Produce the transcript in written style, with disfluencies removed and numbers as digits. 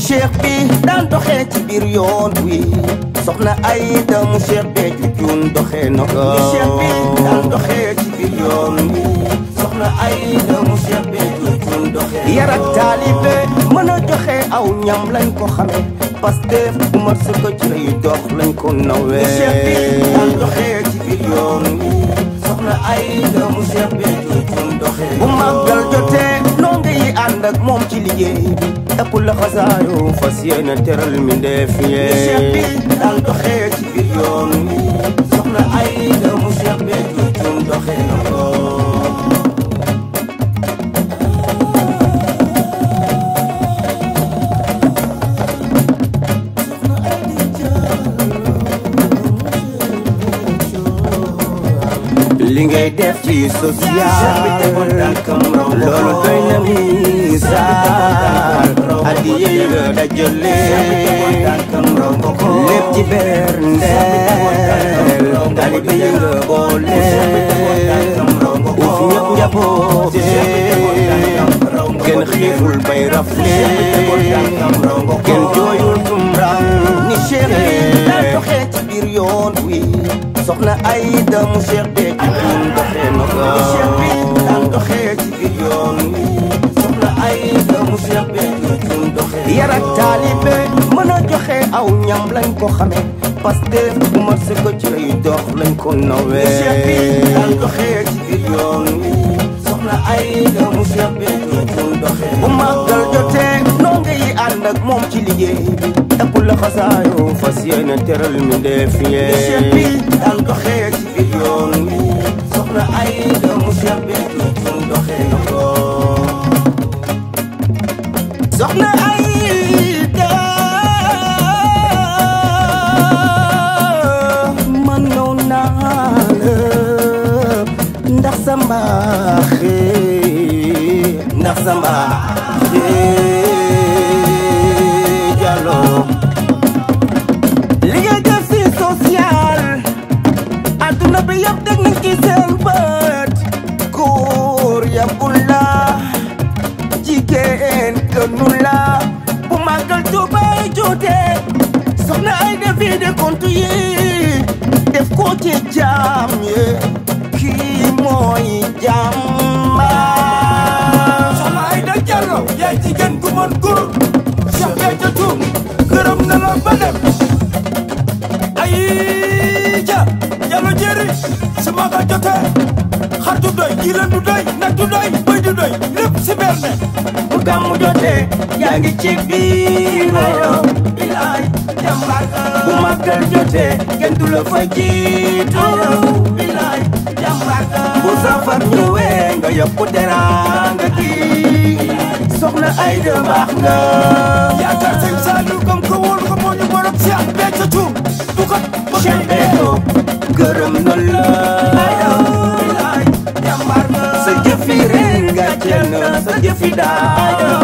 Cheikh bi daan doxee ci biir yoon wi soxna Aïda mu Cheikh Béthio Thioune doxee na ko ni Cheikh bi daan doxee ci biir yoon wi soxna Aïda mu Cheikh Béthio Thioune doxee yar ak taalibe mën a joxe aw ñam lañ ko xame Pastef bu mat sa ko ci lay dox lañ ko nawee ni Cheikh bi daan doxee ci biir yoon wi soxna Aïda mu Cheikh Béthio Thioune doxee bu màggal jotee ndongo yi ànd ak moom ci liggéey bi takul la xasaayo fas yéene teral mi ndeef yee ni Cheikh bi daan doxee ci biir yoon wi soxna Aïda mu Cheikh Béthio Thioune doxee na ko li ngay def ci social loolu doy na misaal addiya nga dajale lépp ci berndeel taalibe yi nga boole uf ñëpp njaboote kenn xiiful bay rafle kenn jooyul tumraan ni Cheikh bi daan doxee ci biir yoon wi soxna Aïda mu Cheikh Béthio Thioune doxee na ko ni Cheikh bi daan doxee ci biir yoon wi soxna Aïda mu Cheikh Béthio Thioune doxee yar ak taalibe mën a joxe aw ñam lañ ko xame Pastef bu mat sa ko ci lay dox lañ ko nawee ni Cheikh bi daan doxee ci biir yoon wi soxna Aïda mu Cheikh Béthio Thioune doxee bu màggal jotee ndongo yi ànd ak moom ci liggéey bi takul la xasaayo fas yéene teral mi ndeef yee ni Cheikh bi daan doxee ci biir yoon wi soxna Aïda mu Cheikh Béthio Thioune doxee na ko soxna Aïda man naw naa la ndax sa mbaaxee ndax sa mbaaxee Diallo li nga def ci social adduna bi yëpp teg nañ ci seen bët góor yabul la jigéen gënu la bu màggal Tuubaa jotee soxna Aïda fii de compte yi def ko ci jaam yi kii mooy jàmba soxna Aïda Diallo yaay jigéen gu mën góor Cheikh Béthio Thioune gërëm na la ba dem Aïda Diallo jëri su maga jotee xar du doy jileen du doy nag du doy bëy du doy lépp si berne bu gàmmu jotee yaa ngi ci biir ayo bilaay jàmbaar bu màggal jotee kenn du la fa jiitu bilaay jàmbaar bu safar ñëwee nga yokku teraanga gi soxna Aïda baax nga yaakaar sëñ Saliou gëm ko wóor ko moo ñu borom Cheikh Béthio Thioune du ko Cheikh Béthio gërëm na la ayo bilaay jàmbaar sa jëfi ren nga cel na sa jëfi daa